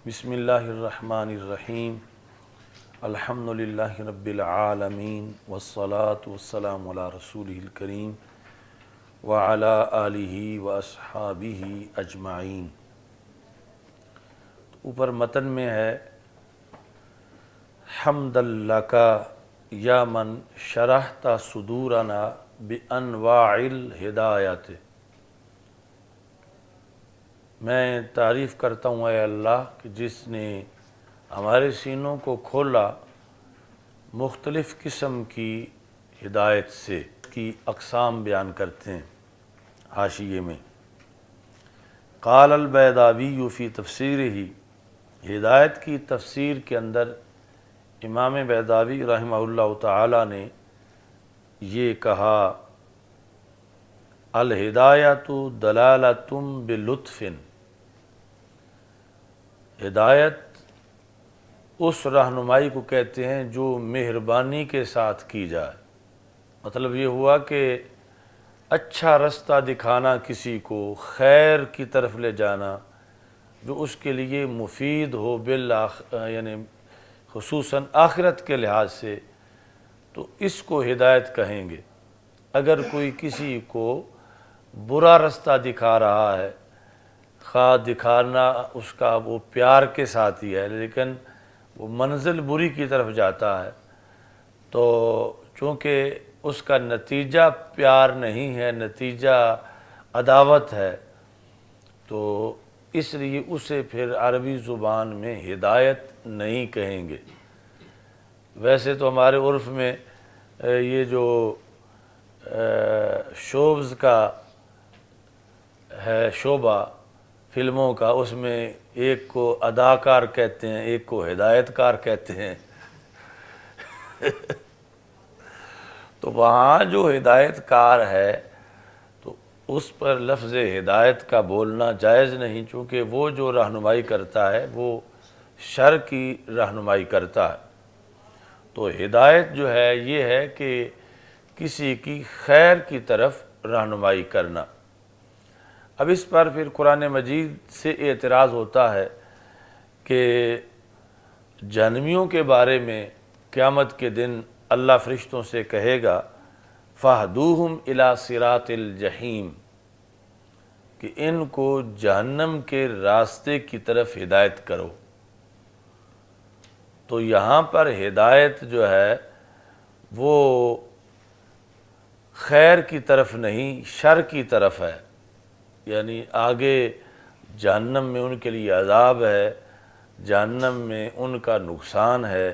بسم اللہ الرحمن الرحیم الحمد للہ رب العالمین والصلاة والسلام علی رسولہ الکریم وعلی آلہ واصحابہ اجمعین۔ اوپر متن میں ہے حمد لک یا من شرحت صدورنا بانواع الہدایت۔ میں تعریف کرتا ہوں اے اللہ کہ جس نے ہمارے سینوں کو کھولا مختلف قسم کی ہدایت سے، کی اقسام بیان کرتے ہیں حاشیے میں۔ قال البیضاوی فی تفسیرہ، ہدایت کی تفسیر کے اندر امام بیضاوی رحمہ اللہ تعالی نے یہ کہا، الہدایۃ دلالۃ بلطف، ہدایت اس رہنمائی کو کہتے ہیں جو مہربانی کے ساتھ کی جائے۔ مطلب یہ ہوا کہ اچھا رستہ دکھانا، کسی کو خیر کی طرف لے جانا جو اس کے لیے مفید ہو، یعنی خصوصاً آخرت کے لحاظ سے، تو اس کو ہدایت کہیں گے۔ اگر کوئی کسی کو برا رستہ دکھا رہا ہے، خواہ دکھانا اس کا وہ پیار کے ساتھ ہی ہے لیکن وہ منزل بری کی طرف جاتا ہے، تو چونکہ اس کا نتیجہ پیار نہیں ہے، نتیجہ عداوت ہے، تو اس لیے اسے پھر عربی زبان میں ہدایت نہیں کہیں گے۔ ویسے تو ہمارے عرف میں یہ جو شوبز کا ہے شعبہ فلموں کا، اس میں ایک کو اداکار کہتے ہیں، ایک کو ہدایت کار کہتے ہیں۔ تو وہاں جو ہدایت کار ہے تو اس پر لفظ ہدایت کا بولنا جائز نہیں، چونکہ وہ جو رہنمائی کرتا ہے وہ شر کی رہنمائی کرتا ہے۔ تو ہدایت جو ہے یہ ہے کہ کسی کی خیر کی طرف رہنمائی کرنا۔ اب اس پر پھر قرآن مجید سے اعتراض ہوتا ہے کہ جہنمیوں کے بارے میں قیامت کے دن اللہ فرشتوں سے کہے گا فَاهْدُوهُمْ إِلَى صِرَاطِ الْجَحِيمِ، کہ ان کو جہنم کے راستے کی طرف ہدایت کرو۔ تو یہاں پر ہدایت جو ہے وہ خیر کی طرف نہیں، شر کی طرف ہے، یعنی آگے جہنم میں ان کے لیے عذاب ہے، جہنم میں ان کا نقصان ہے،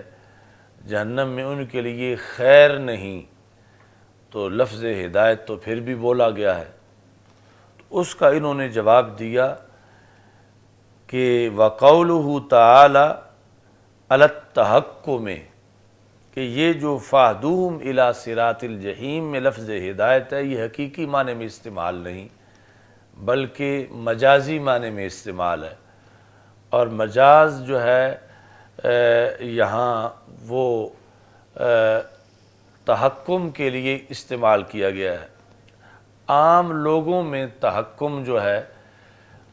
جہنم میں ان کے لیے خیر نہیں، تو لفظ ہدایت تو پھر بھی بولا گیا ہے۔ تو اس کا انہوں نے جواب دیا کہ وَقَوْلُهُ تَعَالَى عَلَى التَّحَكُّمِ، کہ یہ جو فَاهْدُوهُمْ إِلَى صِرَاطِ الْجَحِيمِ میں لفظ ہدایت ہے، یہ حقیقی معنی میں استعمال نہیں بلکہ مجازی معنی میں استعمال ہے، اور مجاز جو ہے یہاں وہ تحکم کے لیے استعمال کیا گیا ہے۔ عام لوگوں میں تحکم جو ہے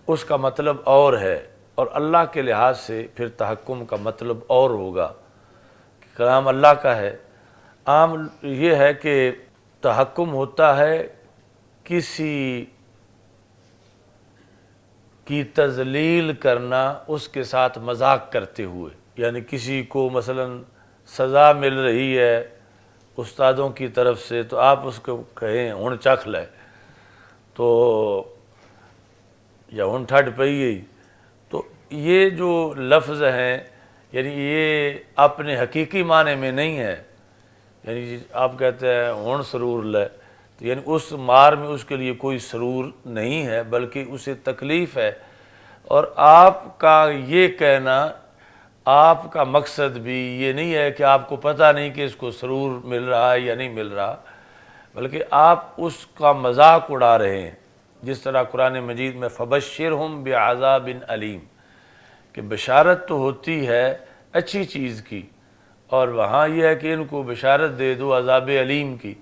اس کا مطلب اور ہے، اور اللہ کے لحاظ سے پھر تحکم کا مطلب اور ہوگا، کلام اللہ کا ہے۔ عام یہ ہے کہ تحکم ہوتا ہے کسی کی تذلیل کرنا اس کے ساتھ مذاق کرتے ہوئے، یعنی کسی کو مثلا سزا مل رہی ہے استادوں کی طرف سے تو آپ اس کو کہیں ہن چکھ لے، تو یا ہن ٹھڈ پئی گئی، تو یہ جو لفظ ہیں یعنی یہ اپنے حقیقی معنی میں نہیں ہے، یعنی آپ کہتے ہیں ہن سرور لے، تو یعنی اس مار میں اس کے لیے کوئی سرور نہیں ہے بلکہ اسے تکلیف ہے، اور آپ کا یہ کہنا، آپ کا مقصد بھی یہ نہیں ہے کہ آپ کو پتہ نہیں کہ اس کو سرور مل رہا ہے یا نہیں مل رہا، بلکہ آپ اس کا مذاق اڑا رہے ہیں۔ جس طرح قرآن مجید میں فَبَشِّرْهُمْ بِعَذَابٍ أَلِيمٍ، کہ بشارت تو ہوتی ہے اچھی چیز کی، اور وہاں یہ ہے کہ ان کو بشارت دے دو عذاب علیم کی،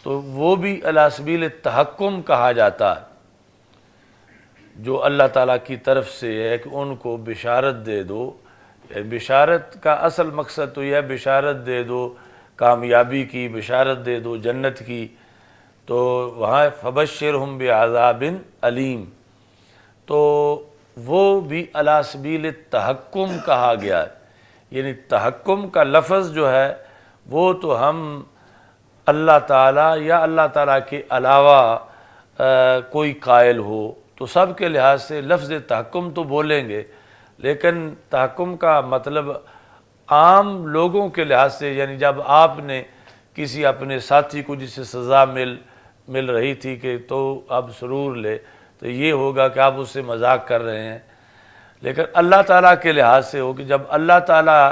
تو وہ بھی علی سبیل التحکم کہا جاتا ہے۔ جو اللہ تعالیٰ کی طرف سے ہے کہ ان کو بشارت دے دو. بشارت کا اصل مقصد تو یہ ہے بشارت دے دو کامیابی کی، بشارت دے دو جنت کی. تو وہاں فبشرہم بعذاب علیم، تو وہ بھی علی سبیل التحکم کہا گیا ہے. یعنی تحکم کا لفظ جو ہے وہ تو ہم اللہ تعالیٰ یا اللہ تعالیٰ کے علاوہ کوئی قائل ہو تو سب کے لحاظ سے لفظ تحکم تو بولیں گے، لیکن تحکم کا مطلب عام لوگوں کے لحاظ سے، یعنی جب آپ نے کسی اپنے ساتھی کو جسے سزا مل رہی تھی کہ تو اب سرور لے، تو یہ ہوگا کہ آپ اس سے مذاق کر رہے ہیں. لیکن اللہ تعالیٰ کے لحاظ سے ہو کہ جب اللہ تعالیٰ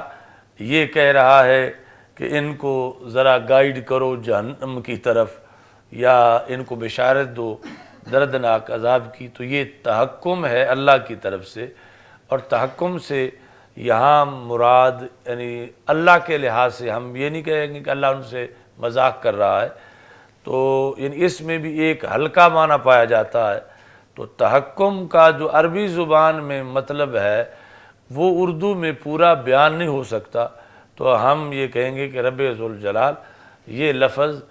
یہ کہہ رہا ہے کہ ان کو ذرا گائیڈ کرو جہنم کی طرف یا ان کو بشارت دو دردناک عذاب کی، تو یہ تحکم ہے اللہ کی طرف سے. اور تحکم سے یہاں مراد یعنی اللہ کے لحاظ سے ہم یہ نہیں کہیں گے کہ اللہ ان سے مذاق کر رہا ہے، تو یعنی اس میں بھی ایک ہلکا معنی پایا جاتا ہے. تو تحکم کا جو عربی زبان میں مطلب ہے وہ اردو میں پورا بیان نہیں ہو سکتا، تو ہم یہ کہیں گے کہ رب ذوالجلال یہ لفظ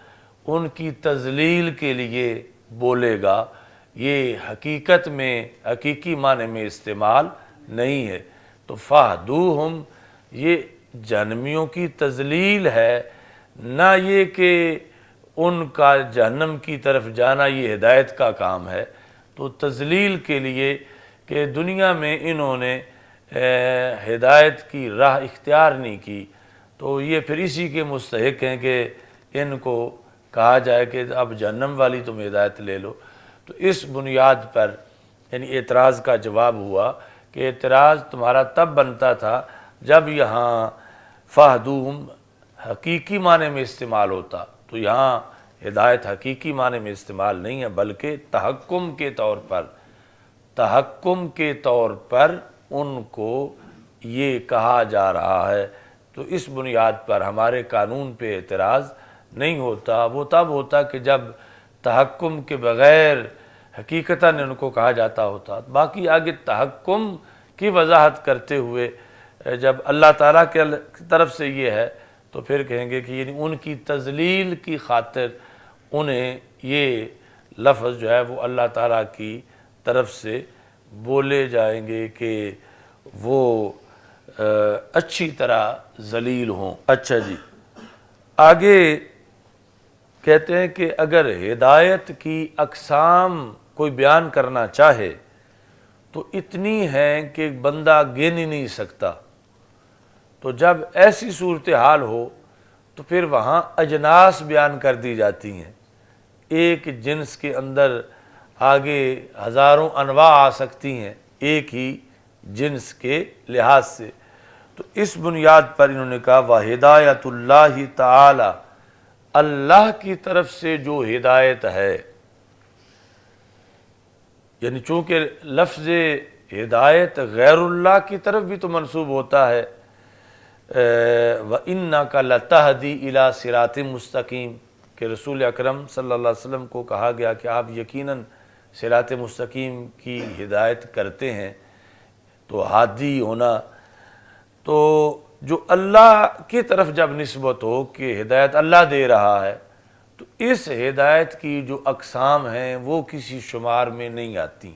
ان کی تذلیل کے لیے بولے گا، یہ حقیقت میں حقیقی معنی میں استعمال نہیں ہے. تو فاہدوہم یہ جہنمیوں کی تذلیل ہے، نہ یہ کہ ان کا جہنم کی طرف جانا یہ ہدایت کا کام ہے. تو تذلیل کے لیے کہ دنیا میں انہوں نے ہدایت کی راہ اختیار نہیں کی، تو یہ پھر اسی کے مستحق ہیں کہ ان کو کہا جائے کہ اب جہنم والی تم ہدایت لے لو. تو اس بنیاد پر یعنی اعتراض کا جواب ہوا کہ اعتراض تمہارا تب بنتا تھا جب یہاں فاہدوہم حقیقی معنی میں استعمال ہوتا، تو یہاں ہدایت حقیقی معنی میں استعمال نہیں ہے بلکہ تحکم کے طور پر ان کو یہ کہا جا رہا ہے. تو اس بنیاد پر ہمارے قانون پہ اعتراض نہیں ہوتا. وہ تب ہوتا کہ جب تحکم کے بغیر حقیقتاً ان کو کہا جاتا ہوتا. باقی آگے تحکم کی وضاحت کرتے ہوئے جب اللہ تعالیٰ کی طرف سے یہ ہے تو پھر کہیں گے کہ یعنی ان کی تذلیل کی خاطر انہیں یہ لفظ جو ہے وہ اللہ تعالیٰ کی طرف سے بولے جائیں گے کہ وہ اچھی طرح ذلیل ہوں. اچھا جی، آگے کہتے ہیں کہ اگر ہدایت کی اقسام کوئی بیان کرنا چاہے تو اتنی ہیں کہ بندہ گن ہی نہیں سکتا. تو جب ایسی صورتحال ہو تو پھر وہاں اجناس بیان کر دی جاتی ہیں. ایک جنس کے اندر آگے ہزاروں انواع آ سکتی ہیں ایک ہی جنس کے لحاظ سے. تو اس بنیاد پر انہوں نے کہا وَہِدَایَةُ اللَّهِ تَعَالَى، اللہ کی طرف سے جو ہدایت ہے، یعنی چونکہ لفظ ہدایت غیر اللہ کی طرف بھی تو منسوب ہوتا ہے، وَإِنَّكَ لَتَهْدِي إِلَى صِرَاطٍ مستقیم، کہ رسول اکرم صلی اللہ علیہ وسلم کو کہا گیا کہ آپ یقیناً صراط مستقیم کی ہدایت کرتے ہیں. تو ہادی ہونا تو جو اللہ کی طرف جب نسبت ہو کہ ہدایت اللہ دے رہا ہے، تو اس ہدایت کی جو اقسام ہیں وہ کسی شمار میں نہیں آتی.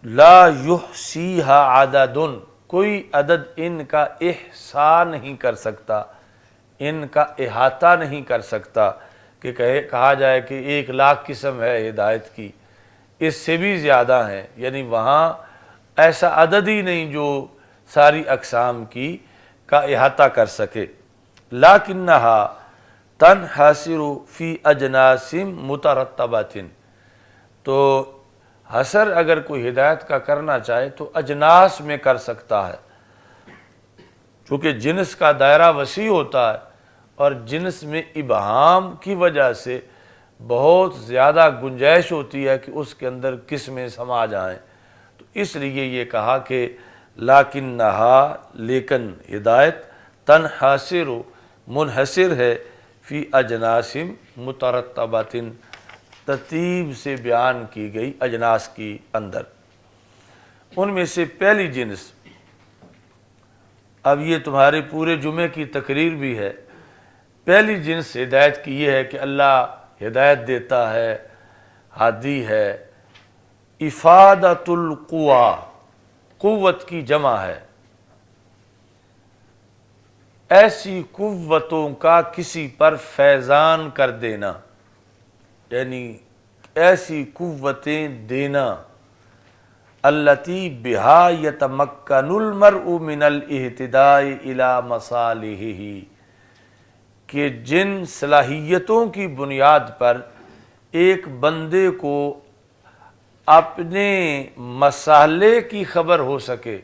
لا یحصیہا عدد، کوئی عدد ان کا احصاء نہیں کر سکتا، ان کا احاطہ نہیں کر سکتا کہ کہا جائے کہ 1,00,000 قسم ہے ہدایت کی، اس سے بھی زیادہ ہیں. یعنی وہاں ایسا عدد ہی نہیں جو ساری اقسام کی کا احاطہ کر سکے. لیکنہا تنحصر فی اجناس مترتبۃ، تو حصر اگر کوئی ہدایت کا کرنا چاہے تو اجناس میں کر سکتا ہے، چونکہ جنس کا دائرہ وسیع ہوتا ہے اور جنس میں ابہام کی وجہ سے بہت زیادہ گنجائش ہوتی ہے کہ اس کے اندر قسمیں سما جائیں. تو اس لیے یہ کہا کہ لیکنہا، لیکن ہدایت تنحصر منحصر ہے فی اجناس مترتبۃ، ترتیب سے بیان کی گئی اجناس کی اندر۔ ان میں سے پہلی جنس، اب یہ تمہارے پورے جمعے کی تقریر بھی ہے، پہلی جنس ہدایت کی یہ ہے کہ اللہ ہدایت دیتا ہے، ہادی ہے۔ افادۃ القوا، قوت کی جمع ہے، ایسی قوتوں کا کسی پر فیضان کر دینا، یعنی ایسی قوتیں دینا، التی بہا یتمکن المرء من الاہتداء الی مصالحہ، کہ جن صلاحیتوں کی بنیاد پر ایک بندے کو اپنے مسالے کی خبر ہو سکے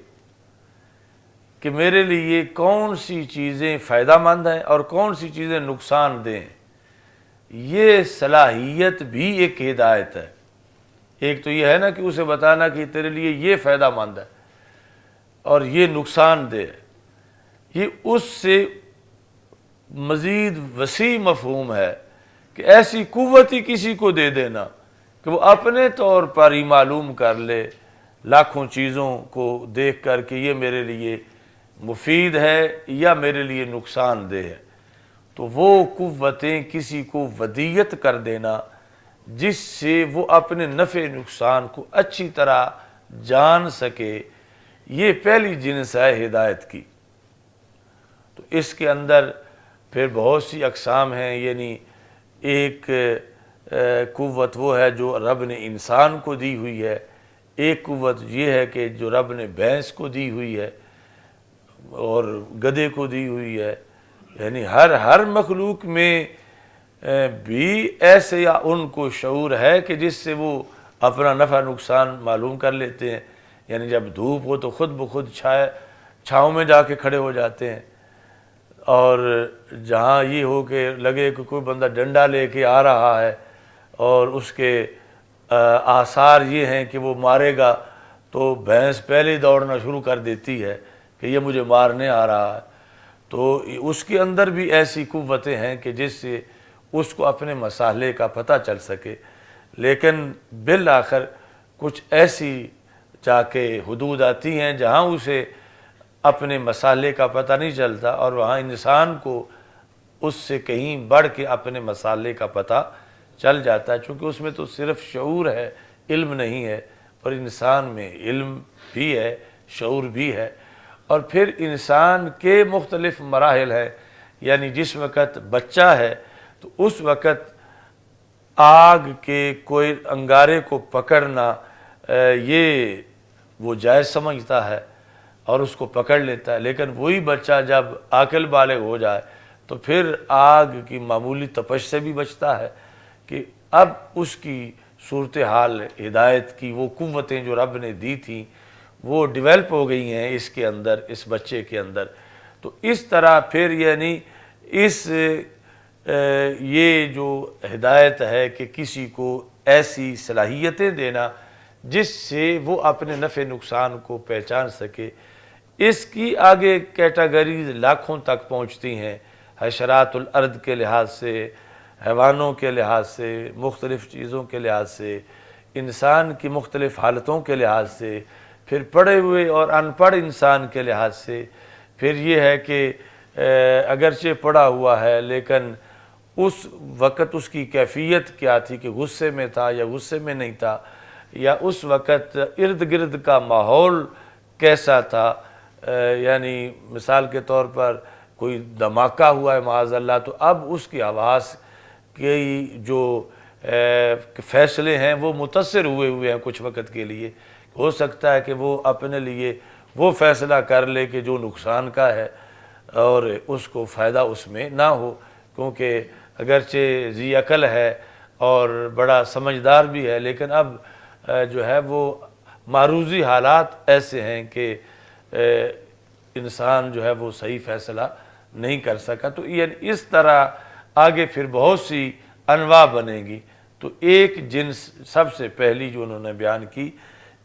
کہ میرے لیے کون سی چیزیں فائدہ مند ہیں اور کون سی چیزیں نقصان دہ ہیں۔ یہ صلاحیت بھی ایک ہدایت ہے۔ ایک تو یہ ہے نا کہ اسے بتانا کہ تیرے لیے یہ فائدہ مند ہے اور یہ نقصان دہ ہے، یہ اس سے مزید وسیع مفہوم ہے کہ ایسی قوت ہی کسی کو دے دینا کہ وہ اپنے طور پر ہی معلوم کر لے لاکھوں چیزوں کو دیکھ کر کہ یہ میرے لیے مفید ہے یا میرے لیے نقصان دہ ہے۔ تو وہ قوتیں کسی کو ودیت کر دینا جس سے وہ اپنے نفع نقصان کو اچھی طرح جان سکے، یہ پہلی جنس ہے ہدایت کی۔ تو اس کے اندر پھر بہت سی اقسام ہیں، یعنی ایک قوت وہ ہے جو رب نے انسان کو دی ہوئی ہے، ایک قوت یہ ہے کہ جو رب نے بھینس کو دی ہوئی ہے اور گدھے کو دی ہوئی ہے، یعنی ہر مخلوق میں بھی ایسے یا ان کو شعور ہے کہ جس سے وہ اپنا نفع نقصان معلوم کر لیتے ہیں، یعنی جب دھوپ ہو تو خود بخود چھاؤں میں جا کے کھڑے ہو جاتے ہیں، اور جہاں یہ ہو کہ لگے کہ کوئی بندہ ڈنڈا لے کے آ رہا ہے اور اس کے آثار یہ ہیں کہ وہ مارے گا تو بھینس پہلے ہی دوڑنا شروع کر دیتی ہے کہ یہ مجھے مارنے آ رہا ہے۔ تو اس کے اندر بھی ایسی قوتیں ہیں کہ جس سے اس کو اپنے مسالے کا پتہ چل سکے، لیکن بالآخر کچھ ایسی جا کے حدود آتی ہیں جہاں اسے اپنے مسالے کا پتہ نہیں چلتا، اور وہاں انسان کو اس سے کہیں بڑھ کے اپنے مسالے کا پتہ چل جاتا ہے، چونکہ اس میں تو صرف شعور ہے، علم نہیں ہے، اور انسان میں علم بھی ہے، شعور بھی ہے۔ اور پھر انسان کے مختلف مراحل ہیں، یعنی جس وقت بچہ ہے تو اس وقت آگ کے کوئی انگارے کو پکڑنا یہ وہ جائز سمجھتا ہے اور اس کو پکڑ لیتا ہے، لیکن وہی بچہ جب عاقل بالغ ہو جائے تو پھر آگ کی معمولی تپش سے بھی بچتا ہے کہ اب اس کی صورتحال ہدایت کی وہ قوتیں جو رب نے دی تھیں وہ ڈیولپ ہو گئی ہیں اس کے اندر، اس بچے کے اندر۔ تو اس طرح پھر یعنی یہ جو ہدایت ہے کہ کسی کو ایسی صلاحیتیں دینا جس سے وہ اپنے نفع نقصان کو پہچان سکے، اس کی آگے کیٹاگریز لاکھوں تک پہنچتی ہیں، حشرات الارض کے لحاظ سے، حیوانوں کے لحاظ سے، مختلف چیزوں کے لحاظ سے، انسان کی مختلف حالتوں کے لحاظ سے، پھر پڑھے ہوئے اور ان پڑھ انسان کے لحاظ سے، پھر یہ ہے کہ اگرچہ پڑھا ہوا ہے لیکن اس وقت اس کی کیفیت کیا تھی کہ غصے میں تھا یا غصے میں نہیں تھا، یا اس وقت ارد گرد کا ماحول کیسا تھا، یعنی مثال کے طور پر کوئی دھماکہ ہوا ہے معاذ اللہ تو اب اس کی آواز کی جو فیصلے ہیں وہ متاثر ہوئے ہیں کچھ وقت کے لیے، ہو سکتا ہے کہ وہ اپنے لیے وہ فیصلہ کر لے کہ جو نقصان کا ہے اور اس کو فائدہ اس میں نہ ہو، کیونکہ اگرچہ ذی عقل ہے اور بڑا سمجھدار بھی ہے، لیکن اب جو ہے وہ معروضی حالات ایسے ہیں کہ انسان جو ہے وہ صحیح فیصلہ نہیں کر سکا۔ تو یعنی اس طرح آگے پھر بہت سی انواع بنے گی۔ تو ایک جنس سب سے پہلی جو انہوں نے بیان کی،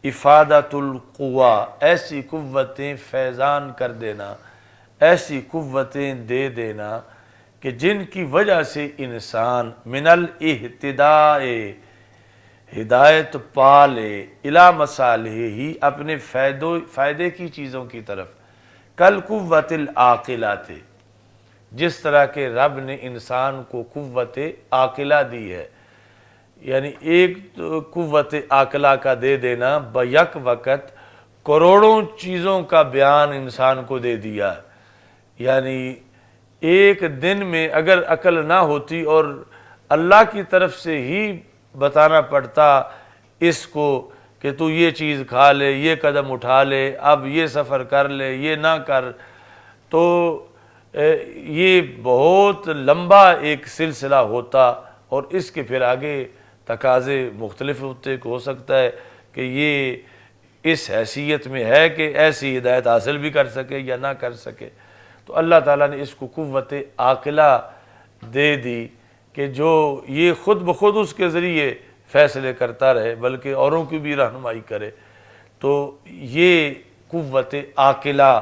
افادۃ القوا، ایسی قوتیں فیضان کر دینا، ایسی قوتیں دے دینا کہ جن کی وجہ سے انسان من الاہتداء، ہدایت پا لے الا مصالح ہی، اپنے فائدے کی چیزوں کی طرف، کل قوت العاقلات، جس طرح کہ رب نے انسان کو قوت عاقلہ دی ہے، یعنی ایک تو قوت عاقلہ کا دے دینا بیک وقت کروڑوں چیزوں کا بیان انسان کو دے دیا، یعنی ایک دن میں اگر عقل نہ ہوتی اور اللہ کی طرف سے ہی بتانا پڑتا اس کو کہ تو یہ چیز کھا لے، یہ قدم اٹھا لے، اب یہ سفر کر لے، یہ نہ کر، تو یہ بہت لمبا ایک سلسلہ ہوتا، اور اس کے پھر آگے تقاضے مختلف ہوتے، ہو سکتا ہے کہ یہ اس حیثیت میں ہے کہ ایسی ہدایت حاصل بھی کر سکے یا نہ کر سکے، تو اللہ تعالیٰ نے اس کو قوت عاقلہ دے دی کہ جو یہ خود بخود اس کے ذریعے فیصلے کرتا رہے بلکہ اوروں کی بھی رہنمائی کرے، تو یہ قوت عاقلہ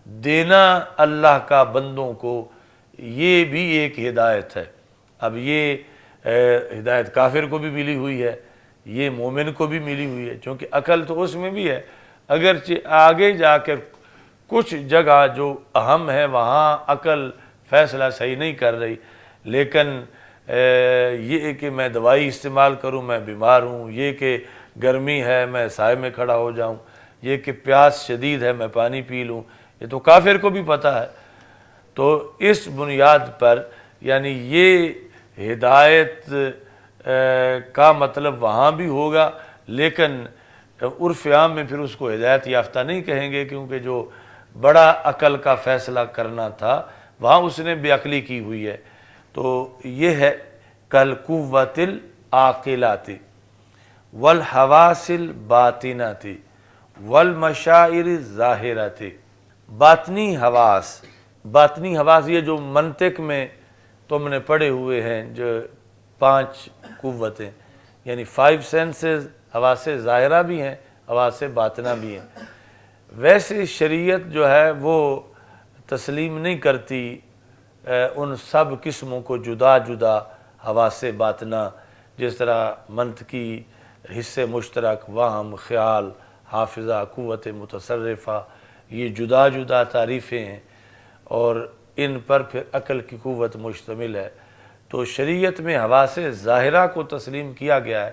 دینا اللہ کا بندوں کو یہ بھی ایک ہدایت ہے۔ اب یہ ہدایت کافر کو بھی ملی ہوئی ہے، یہ مومن کو بھی ملی ہوئی ہے، چونکہ عقل تو اس میں بھی ہے، اگرچہ آگے جا کر کچھ جگہ جو اہم ہے وہاں عقل فیصلہ صحیح نہیں کر رہی، لیکن یہ کہ میں دوائی استعمال کروں، میں بیمار ہوں، یہ کہ گرمی ہے میں سائے میں کھڑا ہو جاؤں، یہ کہ پیاس شدید ہے میں پانی پی لوں، یہ تو کافر کو بھی پتہ ہے۔ تو اس بنیاد پر یعنی یہ ہدایت کا مطلب وہاں بھی ہوگا، لیکن عرف عام میں پھر اس کو ہدایت یافتہ نہیں کہیں گے، کیونکہ جو بڑا عقل کا فیصلہ کرنا تھا وہاں اس نے بے عقلی کی ہوئی ہے۔ تو یہ ہے کل قوت العاقلات والحواس الباطنات والمشاعر الظاہرات، باطنی حواس یہ جو منطق میں تم نے پڑھے ہوئے ہیں، جو 5 قوتیں یعنی 5 سینسز، حواس ظاہرہ بھی ہیں، حواس باطنہ بھی ہیں، ویسے شریعت جو ہے وہ تسلیم نہیں کرتی ان سب قسموں کو جدا جدا حواس باطنہ، جس طرح منطقی حصے مشترک، وہم، خیال، حافظہ، قوت متصرفہ، یہ جدا جدا تعریفیں ہیں اور ان پر پھر عقل کی قوت مشتمل ہے۔ تو شریعت میں حواس ظاہرہ کو تسلیم کیا گیا ہے،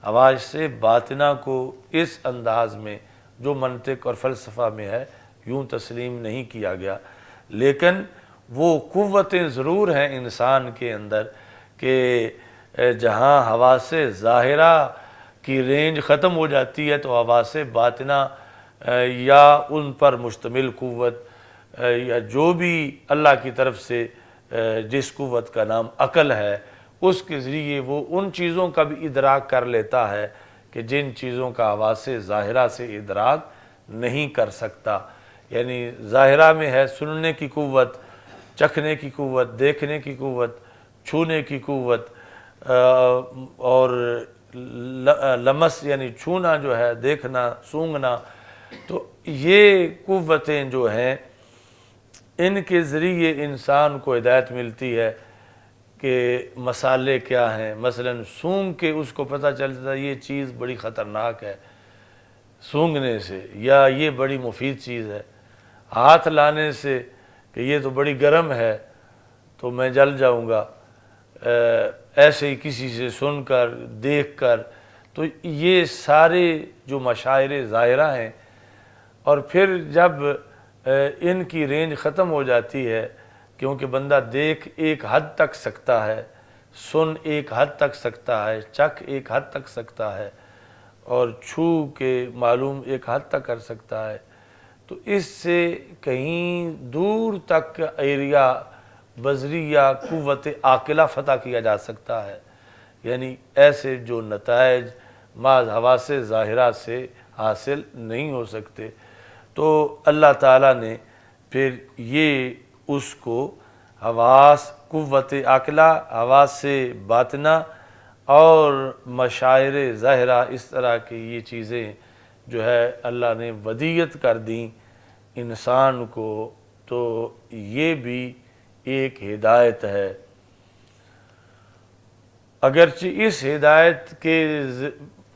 حواس باطنہ کو اس انداز میں جو منطق اور فلسفہ میں ہے یوں تسلیم نہیں کیا گیا، لیکن وہ قوتیں ضرور ہیں انسان کے اندر کہ جہاں حواس ظاہرہ کی رینج ختم ہو جاتی ہے تو حواس باطنہ یا ان پر مشتمل قوت یا جو بھی اللہ کی طرف سے جس قوت کا نام عقل ہے، اس کے ذریعے وہ ان چیزوں کا بھی ادراک کر لیتا ہے کہ جن چیزوں کا حواس ظاہرہ سے ادراک نہیں کر سکتا۔ یعنی ظاہرہ میں ہے سننے کی قوت، چکھنے کی قوت، دیکھنے کی قوت، چھونے کی قوت، اور لمس یعنی چھونا جو ہے، دیکھنا، سونگھنا، تو یہ قوتیں جو ہیں ان کے ذریعے انسان کو ہدایت ملتی ہے کہ مسالے کیا ہیں۔ مثلا سونگھ کے اس کو پتہ چلتا ہے یہ چیز بڑی خطرناک ہے سونگھنے سے، یا یہ بڑی مفید چیز ہے، ہاتھ لانے سے کہ یہ تو بڑی گرم ہے تو میں جل جاؤں گا، ایسے ہی کسی سے سن کر، دیکھ کر، تو یہ سارے جو مشاعر ظاہرہ ہیں، اور پھر جب ان کی رینج ختم ہو جاتی ہے، کیونکہ بندہ دیکھ ایک حد تک سکتا ہے، سن ایک حد تک سکتا ہے، چکھ ایک حد تک سکتا ہے، اور چھو کے معلوم ایک حد تک کر سکتا ہے، تو اس سے کہیں دور تک ایریا بصریہ قوت عاقلہ فتح کیا جا سکتا ہے، یعنی ایسے جو نتائج محض حواس ظاہرہ سے حاصل نہیں ہو سکتے۔ تو اللہ تعالیٰ نے پھر یہ اس کو حواس، قوت عاقلہ، حواس باطنہ اور مشاعر ظاہرہ، اس طرح کی یہ چیزیں جو ہے اللہ نے ودیت کر دیں انسان کو، تو یہ بھی ایک ہدایت ہے۔ اگرچہ اس ہدایت کے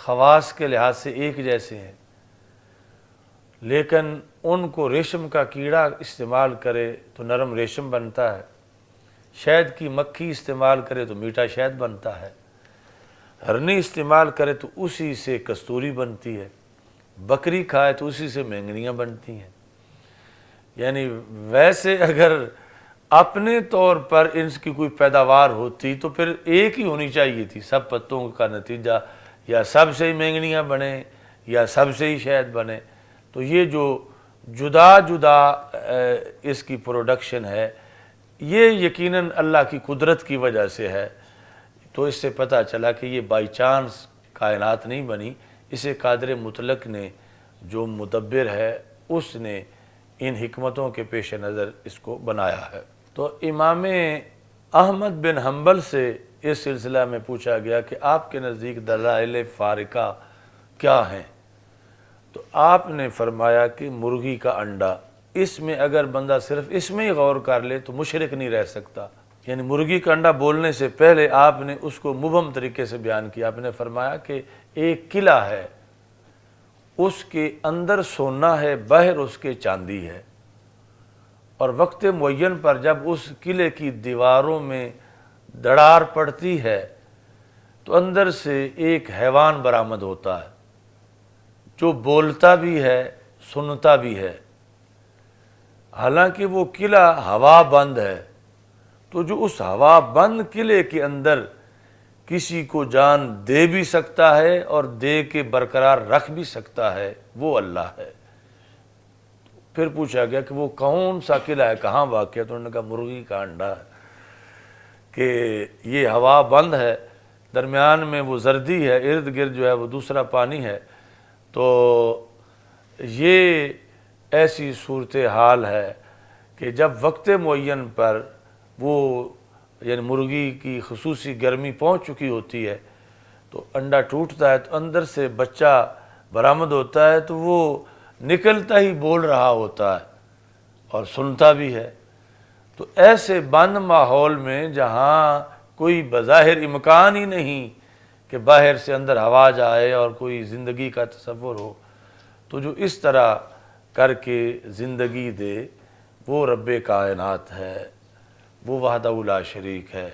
خواص کے لحاظ سے ایک جیسے ہیں، لیکن ان کو ریشم کا کیڑا استعمال کرے تو نرم ریشم بنتا ہے، شہد کی مکھی استعمال کرے تو میٹھا شہد بنتا ہے، ہرنی استعمال کرے تو اسی سے کستوری بنتی ہے، بکری کھائے تو اسی سے مینگنیاں بنتی ہیں۔ یعنی ویسے اگر اپنے طور پر ان کی کوئی پیداوار ہوتی تو پھر ایک ہی ہونی چاہیے تھی، سب پتوں کا نتیجہ یا سب سے ہی مینگنیاں بنے یا سب سے ہی شہد بنے۔ تو یہ جو جدا جدا اس کی پروڈکشن ہے، یہ یقیناً اللہ کی قدرت کی وجہ سے ہے۔ تو اس سے پتہ چلا کہ یہ بائی چانس کائنات نہیں بنی، اسے قادر مطلق نے جو مدبر ہے اس نے ان حکمتوں کے پیش نظر اس کو بنایا ہے۔ تو امام احمد بن حنبل سے اس سلسلہ میں پوچھا گیا کہ آپ کے نزدیک دلائل فارقہ کیا ہیں؟ تو آپ نے فرمایا کہ مرغی کا انڈا، اس میں اگر بندہ صرف اس میں ہی غور کر لے تو مشرک نہیں رہ سکتا۔ یعنی مرغی کا انڈا بولنے سے پہلے آپ نے اس کو مبہم طریقے سے بیان کیا۔ آپ نے فرمایا کہ ایک قلعہ ہے، اس کے اندر سونا ہے، باہر اس کے چاندی ہے، اور وقت معین پر جب اس قلعے کی دیواروں میں دڑار پڑتی ہے تو اندر سے ایک حیوان برآمد ہوتا ہے جو بولتا بھی ہے، سنتا بھی ہے۔ حالانکہ وہ قلعہ ہوا بند ہے، تو جو اس ہوا بند قلعے کے اندر کسی کو جان دے بھی سکتا ہے اور دے کے برقرار رکھ بھی سکتا ہے، وہ اللہ ہے۔ پھر پوچھا گیا کہ وہ کون سا قلعہ ہے، کہاں واقع ہے؟ تو انہوں نے کہا مرغی کا انڈا ہے، کہ یہ ہوا بند ہے، درمیان میں وہ زردی ہے، ارد گرد جو ہے وہ دوسرا پانی ہے۔ تو یہ ایسی صورتحال ہے کہ جب وقت معین پر وہ یعنی مرغی کی خصوصی گرمی پہنچ چکی ہوتی ہے تو انڈا ٹوٹتا ہے، تو اندر سے بچہ برآمد ہوتا ہے، تو وہ نکلتا ہی بول رہا ہوتا ہے اور سنتا بھی ہے۔ تو ایسے بند ماحول میں جہاں کوئی بظاہر امکان ہی نہیں کہ باہر سے اندر ہوا جائے اور کوئی زندگی کا تصور ہو، تو جو اس طرح کر کے زندگی دے وہ رب کائنات ہے، وہ وحدہ لا شریک ہے۔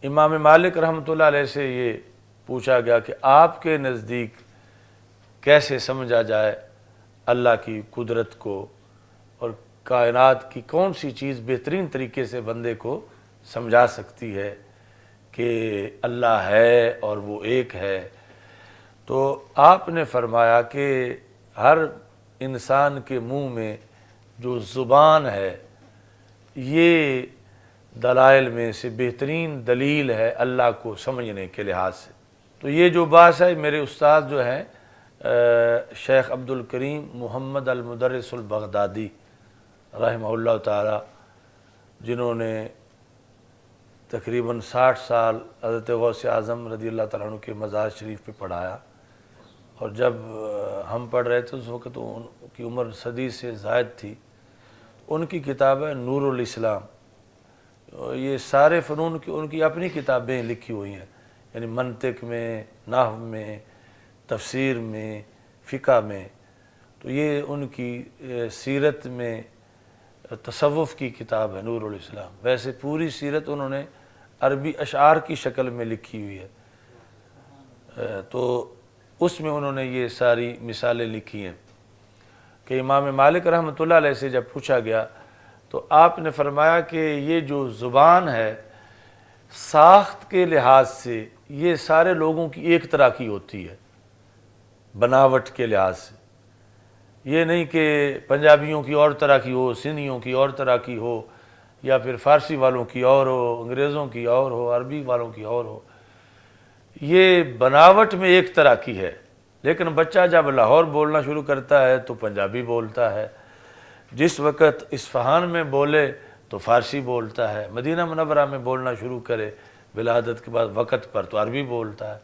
امام مالک رحمۃ اللہ علیہ سے یہ پوچھا گیا کہ آپ کے نزدیک کیسے سمجھا جائے اللہ کی قدرت کو، اور کائنات کی کون سی چیز بہترین طریقے سے بندے کو سمجھا سکتی ہے کہ اللہ ہے اور وہ ایک ہے؟ تو آپ نے فرمایا کہ ہر انسان کے منہ میں جو زبان ہے یہ دلائل میں سے بہترین دلیل ہے اللہ کو سمجھنے کے لحاظ سے۔ تو یہ جو بات ہے، میرے استاد جو ہیں شیخ عبد الکریم محمد المدرس البغدادی رحمہ اللہ تعالی، جنہوں نے تقریباً 60 سال حضرت غوث اعظم رضی اللہ تعالیٰ عنہ کے مزار شریف پہ پڑھایا، اور جب ہم پڑھ رہے تھے اس وقت ان کی عمر صدی سے زائد تھی۔ ان کی کتاب ہے نور الاسلام، یہ سارے فنون کی ان کی اپنی کتابیں لکھی ہوئی ہیں، یعنی منطق میں، نحو میں، تفسیر میں، فقہ میں۔ تو یہ ان کی سیرت میں تصوف کی کتاب ہے نور الاسلام۔ ویسے پوری سیرت انہوں نے عربی اشعار کی شکل میں لکھی ہوئی ہے، تو اس میں انہوں نے یہ ساری مثالیں لکھی ہیں کہ امام مالک رحمۃ اللہ علیہ سے جب پوچھا گیا تو آپ نے فرمایا کہ یہ جو زبان ہے ساخت کے لحاظ سے یہ سارے لوگوں کی ایک طرح کی ہوتی ہے، بناوٹ کے لحاظ سے۔ یہ نہیں کہ پنجابیوں کی اور طرح کی ہو، سندھیوں کی اور طرح کی ہو، یا پھر فارسی والوں کی اور ہو، انگریزوں کی اور ہو، عربی والوں کی اور ہو۔ یہ بناوٹ میں ایک طرح کی ہے، لیکن بچہ جب لاہور بولنا شروع کرتا ہے تو پنجابی بولتا ہے، جس وقت اصفہان میں بولے تو فارسی بولتا ہے، مدینہ منورہ میں بولنا شروع کرے ولادت کے بعد وقت پر تو عربی بولتا ہے۔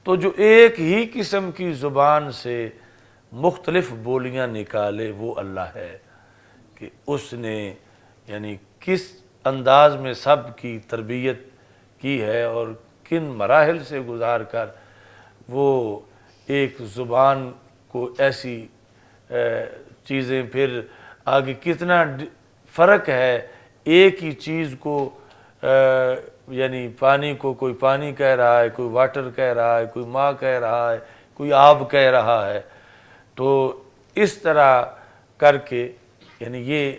تو جو ایک ہی قسم کی زبان سے مختلف بولیاں نکالے وہ اللہ ہے، کہ اس نے یعنی کس انداز میں سب کی تربیت کی ہے اور کن مراحل سے گزار کر وہ ایک زبان کو ایسی چیزیں، پھر آگے کتنا فرق ہے ایک ہی چیز کو، یعنی پانی کو کوئی پانی کہہ رہا ہے، کوئی واٹر کہہ رہا ہے، کوئی ماں کہہ رہا ہے، کوئی آب کہہ رہا ہے۔ تو اس طرح کر کے یعنی یہ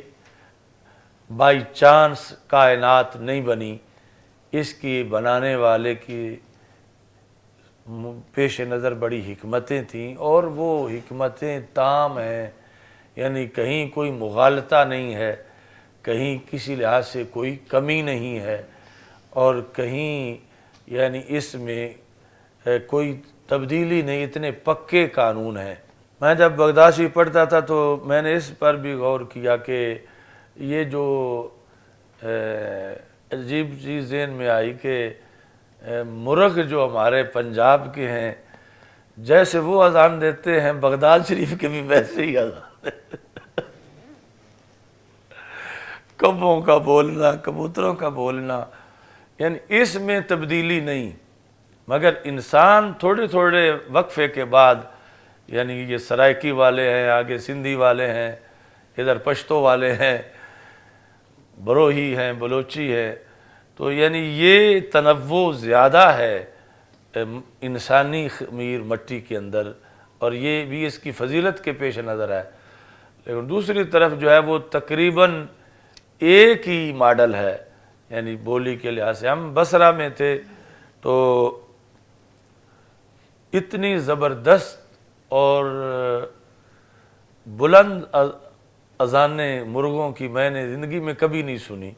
بائی چانس کائنات نہیں بنی، اس کی بنانے والے کی پیش نظر بڑی حکمتیں تھیں، اور وہ حکمتیں تام ہیں، یعنی کہیں کوئی مغالطہ نہیں ہے، کہیں کسی لحاظ سے کوئی کمی نہیں ہے، اور کہیں یعنی اس میں کوئی تبدیلی نہیں، اتنے پکے قانون ہیں۔ میں جب بغداد شریف پڑھتا تھا تو میں نے اس پر بھی غور کیا کہ یہ جو عجیب چیز ذہن میں آئی کہ مرغ جو ہمارے پنجاب کے ہیں، جیسے وہ اذان دیتے ہیں بغداد شریف کے بھی ویسے ہی اذان دیتے ہیں۔ کبوں کا بولنا، کبوتروں کا بولنا، یعنی اس میں تبدیلی نہیں، مگر انسان تھوڑے تھوڑے وقفے کے بعد، یعنی یہ سرائکی والے ہیں، آگے سندھی والے ہیں، ادھر پشتو والے ہیں، بروہی ہیں، بلوچی ہے، تو یعنی یہ تنوع زیادہ ہے انسانی خمیر مٹی کے اندر، اور یہ بھی اس کی فضیلت کے پیش نظر ہے۔ لیکن دوسری طرف جو ہے وہ تقریباً ایک ہی ماڈل ہے، یعنی بولی کے لحاظ سے۔ ہم بصرہ میں تھے تو اتنی زبردست اور بلند اذانیں مرغوں کی میں نے زندگی میں کبھی نہیں سنی،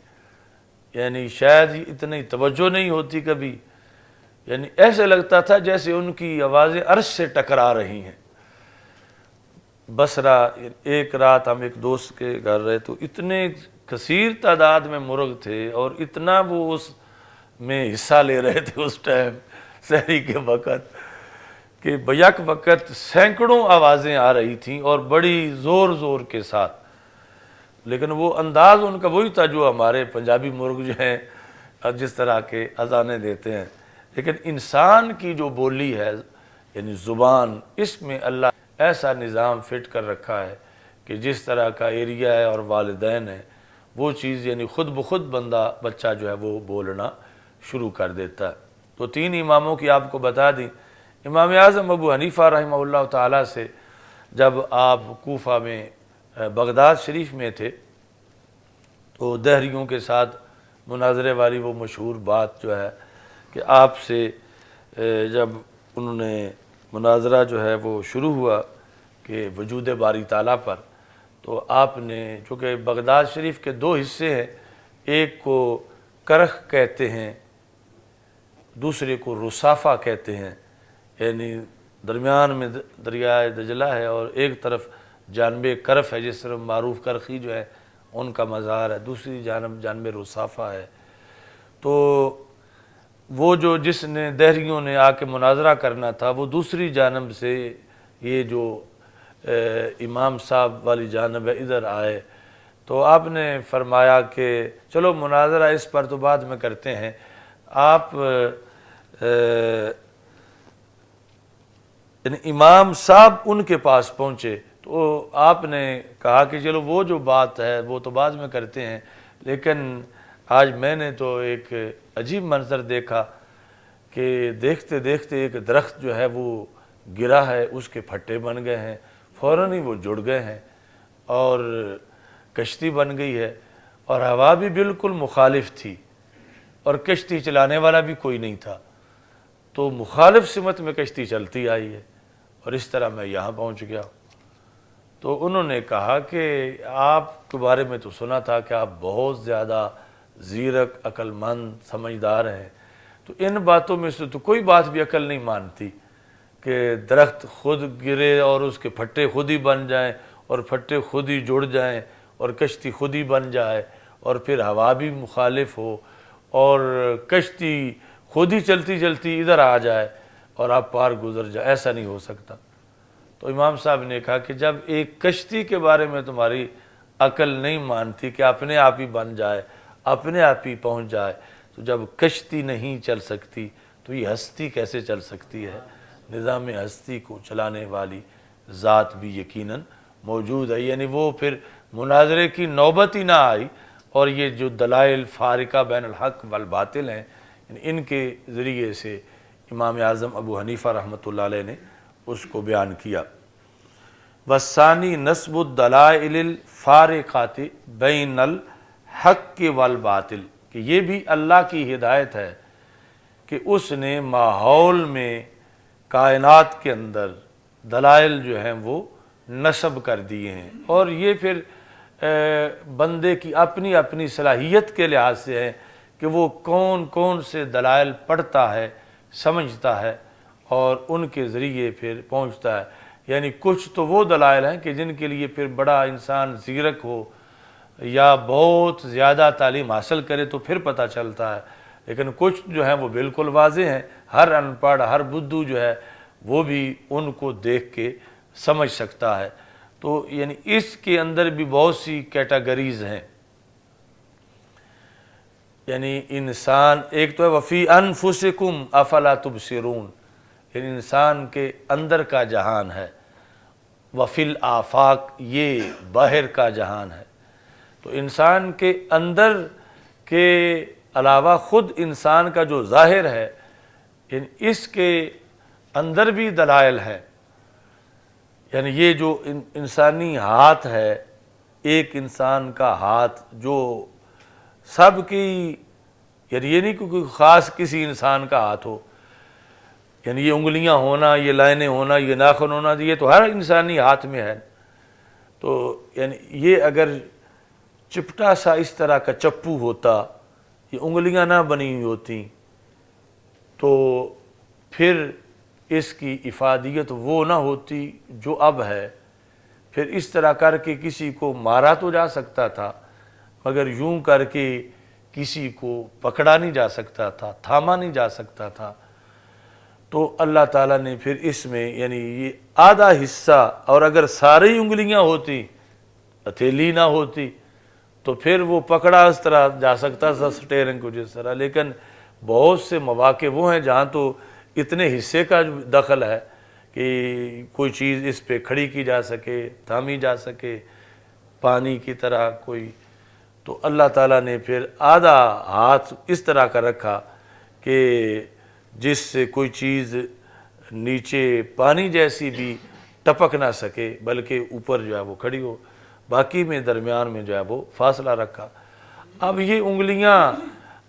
یعنی شاید اتنی توجہ نہیں ہوتی کبھی، یعنی ایسے لگتا تھا جیسے ان کی آوازیں عرش سے ٹکرا رہی ہیں۔ بصرہ ایک رات ہم ایک دوست کے گھر رہے تو اتنے کثیر تعداد میں مرغ تھے، اور اتنا وہ اس میں حصہ لے رہے تھے اس ٹائم سحری کے وقت، کہ بیک وقت سینکڑوں آوازیں آ رہی تھیں اور بڑی زور زور کے ساتھ، لیکن وہ انداز ان کا وہی تھا جو ہمارے پنجابی مرغ جو ہیں جس طرح کے اذانیں دیتے ہیں۔ لیکن انسان کی جو بولی ہے یعنی زبان، اس میں اللہ ایسا نظام فٹ کر رکھا ہے کہ جس طرح کا ایریا ہے اور والدین ہے، وہ چیز یعنی خود بخود بچہ جو ہے وہ بولنا شروع کر دیتا ہے۔ تو تین اماموں کی آپ کو بتا دیں۔ امام اعظم ابو حنیفہ رحمہ اللہ تعالیٰ سے جب آپ کوفہ میں بغداد شریف میں تھے تو دہریوں کے ساتھ مناظرے والی وہ مشہور بات جو ہے کہ آپ سے جب انہوں نے مناظرہ جو ہے وہ شروع ہوا کہ وجود باری تعالیٰ پر، تو آپ نے، چونکہ بغداد شریف کے دو حصے ہیں، ایک کو کرخ کہتے ہیں، دوسرے کو رصافہ کہتے ہیں، یعنی درمیان میں دریائے دجلہ ہے اور ایک طرف جانب کرف ہے، جس طرح معروف کرخی جو ہے ان کا مزار ہے، دوسری جانب رصافہ ہے۔ تو وہ جو جس نے دہریوں نے آ کے مناظرہ کرنا تھا، وہ دوسری جانب سے یہ جو امام صاحب والی جانب ہے ادھر آئے، تو آپ نے فرمایا کہ چلو مناظرہ اس پر تو بعد میں کرتے ہیں، آپ یعنی امام صاحب ان کے پاس پہنچے تو آپ نے کہا کہ چلو وہ جو بات ہے وہ تو بعد میں کرتے ہیں، لیکن آج میں نے تو ایک عجیب منظر دیکھا کہ دیکھتے دیکھتے ایک درخت جو ہے وہ گرا ہے، اس کے پھٹے بن گئے ہیں، فوراً ہی وہ جڑ گئے ہیں اور کشتی بن گئی ہے، اور ہوا بھی بالکل مخالف تھی اور کشتی چلانے والا بھی کوئی نہیں تھا، تو مخالف سمت میں کشتی چلتی آئی ہے، اور اس طرح میں یہاں پہنچ گیا۔ تو انہوں نے کہا کہ آپ کے بارے میں تو سنا تھا کہ آپ بہت زیادہ زیرک، عقل مند، سمجھدار ہیں، تو ان باتوں میں سے تو کوئی بات بھی عقل نہیں مانتی کہ درخت خود گرے اور اس کے پھٹے خود ہی بن جائیں اور پھٹے خود ہی جڑ جائیں اور کشتی خود ہی بن جائے، اور پھر ہوا بھی مخالف ہو اور کشتی خود ہی چلتی چلتی ادھر آ جائے اور آپ پار گزر جائے، ایسا نہیں ہو سکتا۔ تو امام صاحب نے کہا کہ جب ایک کشتی کے بارے میں تمہاری عقل نہیں مانتی کہ اپنے آپ ہی بن جائے، اپنے آپ ہی پہنچ جائے، تو جب کشتی نہیں چل سکتی تو یہ ہستی کیسے چل سکتی ہے؟ نظام ہستی کو چلانے والی ذات بھی یقیناً موجود ہے۔ یعنی وہ پھر مناظرے کی نوبت ہی نہ آئی، اور یہ جو دلائل فارقہ بین الحق والباطل ہیں، ان کے ذریعے سے امام اعظم ابو حنیفہ رحمۃ اللہ علیہ نے اس کو بیان کیا۔ وَالثَّانِي نَصْبُ الدَّلَائِلِ الْفَارِقَاتِ بَيْنَ الْحَقِّ وَالْبَاطِلِ، کہ یہ بھی اللہ کی ہدایت ہے کہ اس نے ماحول میں، کائنات کے اندر دلائل جو ہیں وہ نصب کر دیے ہیں، اور یہ پھر بندے کی اپنی اپنی صلاحیت کے لحاظ سے ہے کہ وہ کون کون سے دلائل پڑھتا ہے، سمجھتا ہے، اور ان کے ذریعے پھر پہنچتا ہے۔ یعنی کچھ تو وہ دلائل ہیں کہ جن کے لیے پھر بڑا انسان زیرک ہو یا بہت زیادہ تعلیم حاصل کرے تو پھر پتہ چلتا ہے، لیکن کچھ جو ہیں وہ بالکل واضح ہیں، ہر ان پڑھ، ہر بدھو جو ہے وہ بھی ان کو دیکھ کے سمجھ سکتا ہے۔ تو یعنی اس کے اندر بھی بہت سی کیٹیگریز ہیں۔ یعنی انسان ایک تو ہے وفی انفسکم افلا تبصرون، یعنی انسان کے اندر کا جہان ہے، وفی الآفاق یہ باہر کا جہان ہے۔ تو انسان کے اندر کے علاوہ خود انسان کا جو ظاہر ہے، یعنی اس کے اندر بھی دلائل ہیں۔ یعنی یہ جو انسانی ہاتھ ہے، ایک انسان کا ہاتھ جو سب کی، یعنی یہ نہیں کہ کوئی خاص کسی انسان کا ہاتھ ہو، یعنی یہ انگلیاں ہونا، یہ لائنیں ہونا، یہ ناخن ہونا، یہ تو ہر انسانی ہاتھ میں ہے۔ تو یعنی یہ اگر چپٹا سا اس طرح کا چپو ہوتا، یہ انگلیاں نہ بنی ہوئی ہوتی، تو پھر اس کی افادیت وہ نہ ہوتی جو اب ہے۔ پھر اس طرح کر کے کسی کو مارا تو جا سکتا تھا، مگر یوں کر کے کسی کو پکڑا نہیں جا سکتا تھا، تھاما نہیں جا سکتا تھا۔ تو اللہ تعالیٰ نے پھر اس میں یعنی یہ آدھا حصہ، اور اگر ساری انگلیاں ہوتی، ہتھیلی نہ ہوتی، تو پھر وہ پکڑا اس طرح جا سکتا تھا سٹیرنگ کو جس طرح۔ لیکن بہت سے مواقع وہ ہیں جہاں تو اتنے حصے کا دخل ہے کہ کوئی چیز اس پہ کھڑی کی جا سکے، تھامی جا سکے، پانی کی طرح کوئی۔ تو اللہ تعالیٰ نے پھر آدھا ہاتھ اس طرح کا رکھا کہ جس سے کوئی چیز نیچے پانی جیسی بھی ٹپک نہ سکے، بلکہ اوپر جو ہے وہ کھڑی ہو، باقی میں درمیان میں جو ہے وہ فاصلہ رکھا۔ اب یہ انگلیاں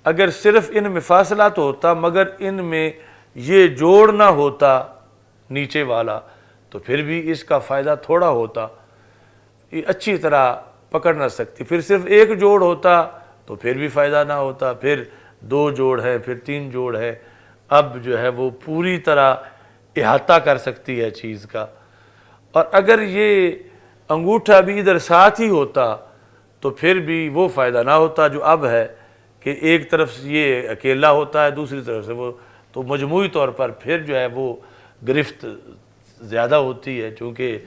اگر صرف ان میں فاصلہ تو ہوتا، مگر ان میں یہ جوڑ نہ ہوتا نیچے والا، تو پھر بھی اس کا فائدہ تھوڑا ہوتا، یہ اچھی طرح پکڑ نہ سکتی۔ پھر صرف ایک جوڑ ہوتا تو پھر بھی فائدہ نہ ہوتا، پھر دو جوڑ ہے، پھر تین جوڑ ہے، اب جو ہے وہ پوری طرح احاطہ کر سکتی ہے چیز کا۔ اور اگر یہ انگوٹھا بھی ادھر ساتھ ہی ہوتا تو پھر بھی وہ فائدہ نہ ہوتا جو اب ہے کہ ایک طرف سے یہ اکیلا ہوتا ہے، دوسری طرف سے وہ، تو مجموعی طور پر پھر جو ہے وہ گرفت زیادہ ہوتی ہے، چونکہ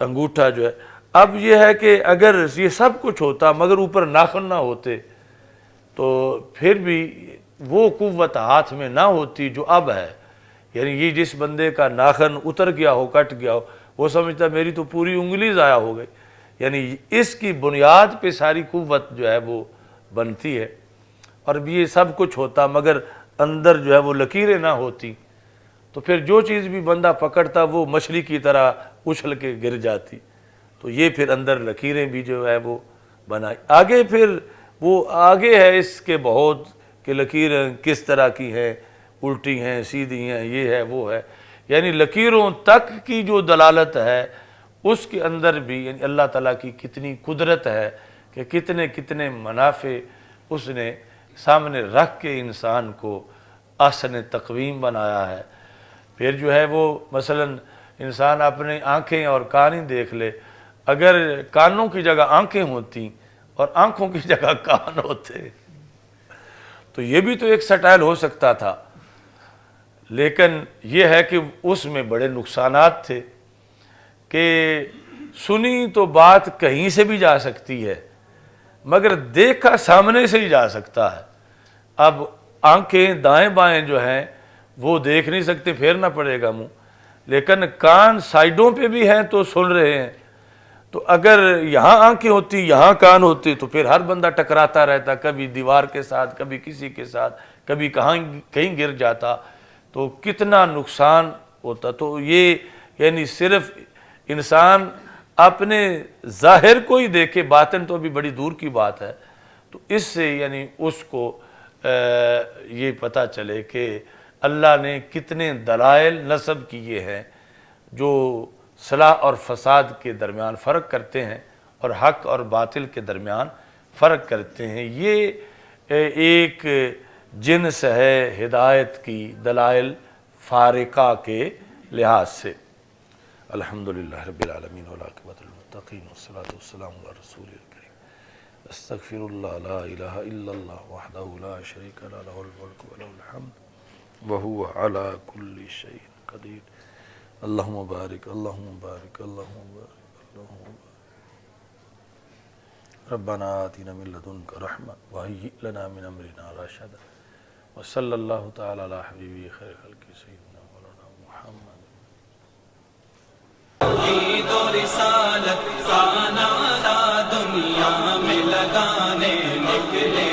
انگوٹھا جو ہے۔ اب یہ ہے کہ اگر یہ سب کچھ ہوتا مگر اوپر ناخن نہ ہوتے تو پھر بھی وہ قوت ہاتھ میں نہ ہوتی جو اب ہے۔ یعنی یہ جس بندے کا ناخن اتر گیا ہو، کٹ گیا ہو، وہ سمجھتا میری تو پوری انگلی ضائع ہو گئی، یعنی اس کی بنیاد پہ ساری قوت جو ہے وہ بنتی ہے۔ اور یہ سب کچھ ہوتا مگر اندر جو ہے وہ لکیریں نہ ہوتی، تو پھر جو چیز بھی بندہ پکڑتا وہ مچھلی کی طرح اچھل کے گر جاتی۔ تو یہ پھر اندر لکیریں بھی جو ہے وہ بنائی۔ آگے پھر وہ آگے ہے اس کے بہت کہ لکیریں کس طرح کی ہیں، الٹی ہیں، سیدھی ہیں، یہ ہے وہ ہے، یعنی لکیروں تک کی جو دلالت ہے اس کے اندر بھی یعنی اللہ تعالیٰ کی کتنی قدرت ہے کہ کتنے کتنے منافع اس نے سامنے رکھ کے انسان کو احسن تقویم بنایا ہے۔ پھر جو ہے وہ مثلا انسان اپنے آنکھیں اور کان ہی دیکھ لے، اگر کانوں کی جگہ آنکھیں ہوتی اور آنکھوں کی جگہ کان ہوتے تو یہ بھی تو ایک سٹائل ہو سکتا تھا، لیکن یہ ہے کہ اس میں بڑے نقصانات تھے کہ سنی تو بات کہیں سے بھی جا سکتی ہے مگر دیکھا سامنے سے ہی جا سکتا ہے۔ اب آنکھیں دائیں بائیں جو ہیں وہ دیکھ نہیں سکتے، پھیرنا پڑے گا منہ، لیکن کان سائڈوں پہ بھی ہیں تو سن رہے ہیں۔ تو اگر یہاں آنکھیں ہوتی، یہاں کان ہوتے، تو پھر ہر بندہ ٹکراتا رہتا، کبھی دیوار کے ساتھ، کبھی کسی کے ساتھ، کبھی کہیں گر جاتا، تو کتنا نقصان ہوتا۔ تو یہ یعنی صرف انسان اپنے ظاہر کو ہی دیکھے، باطن تو بھی بڑی دور کی بات ہے، تو اس سے یعنی اس کو یہ پتہ چلے کہ اللہ نے کتنے دلائل نصب کیے ہیں جو صلاح اور فساد کے درمیان فرق کرتے ہیں اور حق اور باطل کے درمیان فرق کرتے ہیں۔ یہ ایک جنس ہے ہدایت کی دلائل فارقہ کے لحاظ سے۔ الحمدللہ رب العالمین والعاقبۃ للمتقین والصلاۃ والسلام علی رسول الکریم۔ استغفر اللہ لا الہ الا اللہ وحدہ لا شریک لہ لہ الملک ولہ الحمد وہو علی کل شیء قدیر۔ اللہم بارک اللہم بارک اللہم بارک اللہم بارک۔ ربنا آتنا من لدنک رحمہ وہیئ لنا من امرنا رشدا وصلی اللہ تعالی علی حبیبہ خیر خلق سیدنا مولانا محمد۔ توحید و رسالت کا نعرہ دنیا میں لگانے نکلے